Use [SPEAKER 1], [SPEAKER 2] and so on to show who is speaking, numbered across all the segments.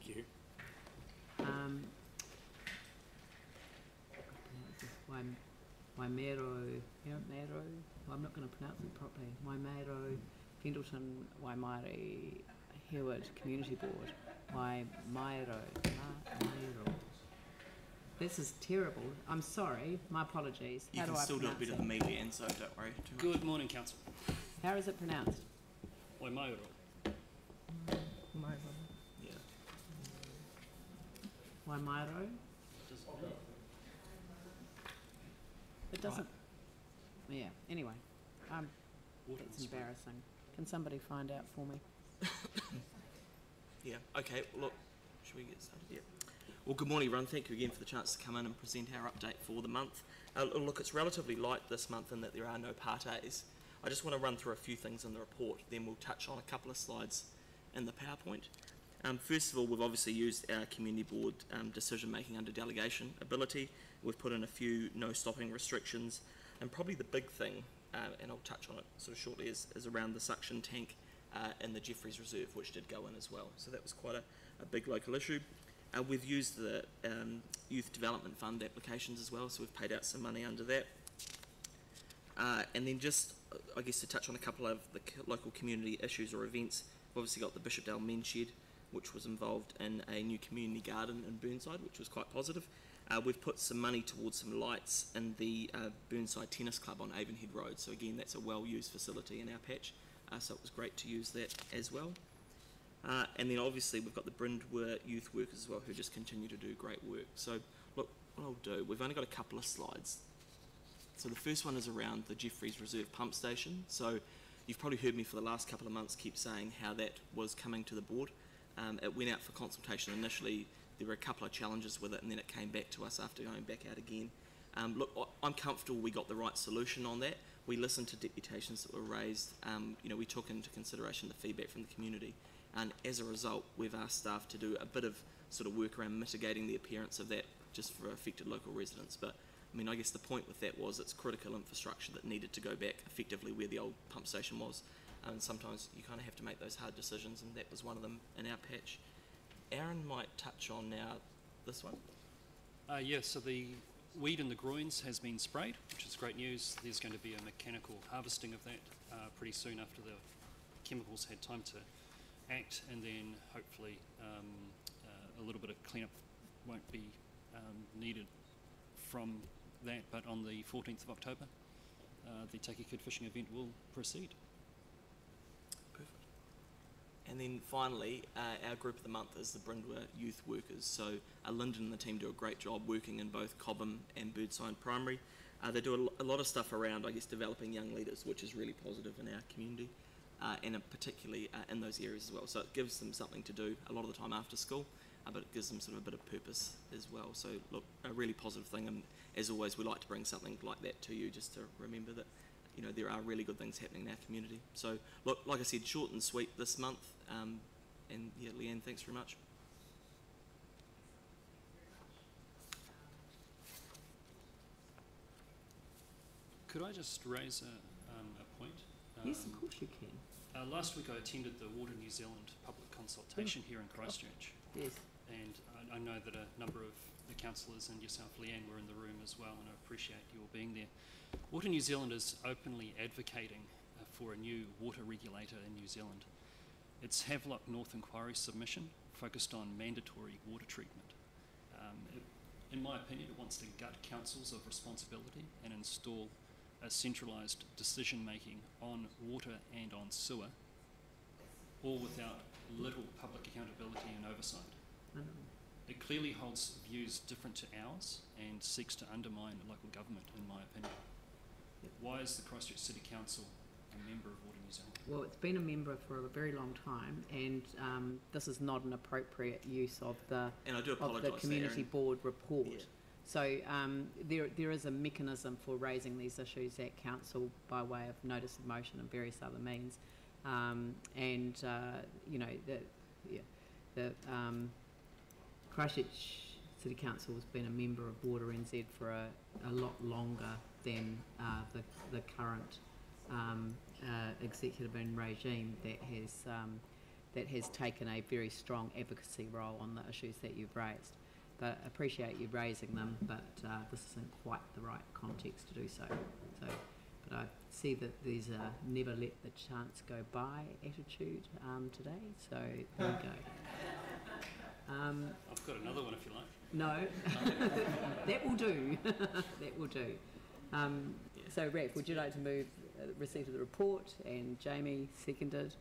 [SPEAKER 1] Thank you.
[SPEAKER 2] Waimāero, I'm not going to pronounce it properly. Waimāero, Fendalton-Waimairi-Harewood Community Board. Waimāero. This is terrible. I'm sorry. My apologies.
[SPEAKER 3] You can still do it better than me, Leanne, so don't worry too much.
[SPEAKER 1] Good morning, Council.
[SPEAKER 2] How is it pronounced?
[SPEAKER 1] Waimāero.
[SPEAKER 3] Yeah.
[SPEAKER 2] Waimāero? It doesn't. Yeah. Anyway, it's embarrassing. Can somebody find out for me?
[SPEAKER 3] Yeah. Okay. Well, look, should we get started? Yeah. Well, good morning, everyone. Thank you again for the chance to come in and present our update for the month. Look, it's relatively light this month in that there are no Part A's. I just want to run through a few things in the report, then we'll touch on a couple of slides in the PowerPoint. First of all, we've obviously used our community board decision-making under delegation ability. We've put in a few no-stopping restrictions, and probably the big thing, and I'll touch on it sort of shortly, is around the suction tank in the Jeffries Reserve, which did go in as well. So that was quite a big local issue. We've used the Youth Development Fund applications as well, so we've paid out some money under that. And then just, I guess, to touch on a couple of the local community issues or events, we've obviously got the Bishopdale Men's Shed, which was involved in a new community garden in Burnside, which was quite positive. We've put some money towards some lights in the Burnside Tennis Club on Avonhead Road, so again, that's a well-used facility in our patch, so it was great to use that as well. And then obviously we've got the Brindwer youth workers as well, who just continue to do great work. So look, what I'll do, we've only got a couple of slides. So the first one is around the Jeffries Reserve pump station. So you've probably heard me for the last couple of months keep saying how that was coming to the board. It went out for consultation initially. There were a couple of challenges with it, and then it came back to us after going back out again. Look, I'm comfortable we got the right solution on that. We listened to deputations that were raised. We took into consideration the feedback from the community, and as a result, we've asked staff to do a bit of sort of work around mitigating the appearance of that just for affected local residents. But I mean, I guess the point with that was it's critical infrastructure that needed to go back effectively where the old pump station was, and sometimes you kind of have to make those hard decisions, and that was one of them in our patch. Aaron might touch on now this one.
[SPEAKER 1] So the weed in the groins has been sprayed, which is great news. There's going to be a mechanical harvesting of that pretty soon after the chemicals had time to act, and then hopefully a little bit of cleanup won't be needed from that, but on the 14th of October the Take a Kid fishing event will proceed.
[SPEAKER 3] Perfect. And then finally, our group of the month is the Brindwer youth workers. So Lyndon and the team do a great job working in both Cobham and Birdside Primary. They do a lot of stuff around, I guess, developing young leaders, which is really positive in our community, and particularly in those areas as well. So it gives them something to do a lot of the time after school, but it gives them sort of a bit of purpose as well. So look, a really positive thing, and as always, we like to bring something like that to you just to remember that there are really good things happening in our community. So look, like I said, short and sweet this month, and yeah, Leanne, thanks very much.
[SPEAKER 1] Could I just raise a point?
[SPEAKER 2] Yes, of course you can.
[SPEAKER 1] Last week I attended the Water New Zealand public consultation here in Christchurch.
[SPEAKER 2] Yes.
[SPEAKER 1] And I know that a number of the councillors and yourself, Leanne, were in the room as well, and I appreciate you all being there. Water New Zealand is openly advocating for a new water regulator in New Zealand. It's Havelock North Inquiry submission focused on mandatory water treatment. In my opinion, it wants to gut councils of responsibility and install a centralised decision-making on water and on sewer, all without little public accountability and oversight. It clearly holds views different to ours and seeks to undermine local government, in my opinion. Why is the Christchurch City Council a member of Water New Zealand?
[SPEAKER 2] Well, it's been a member for a very long time, and this is not an appropriate use of the community board report. Yeah. So there is a mechanism for raising these issues at council by way of notice of motion and various other means, the Christchurch City Council has been a member of Water NZ for a lot longer than the current executive and regime that that has taken a very strong advocacy role on the issues that you've raised. But I appreciate you raising them, but this isn't quite the right context to do so. But I see that there's a never let the chance go by attitude today, so there we go.
[SPEAKER 1] I've got another one if you like.
[SPEAKER 2] No, that will do. That will do. So, Raph, would you like to move receipt of the report? And Jamie seconded.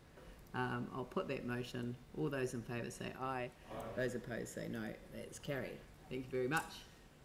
[SPEAKER 2] I'll put that motion. All those in favour say aye. Those opposed say no. That's carried. Thank you very much.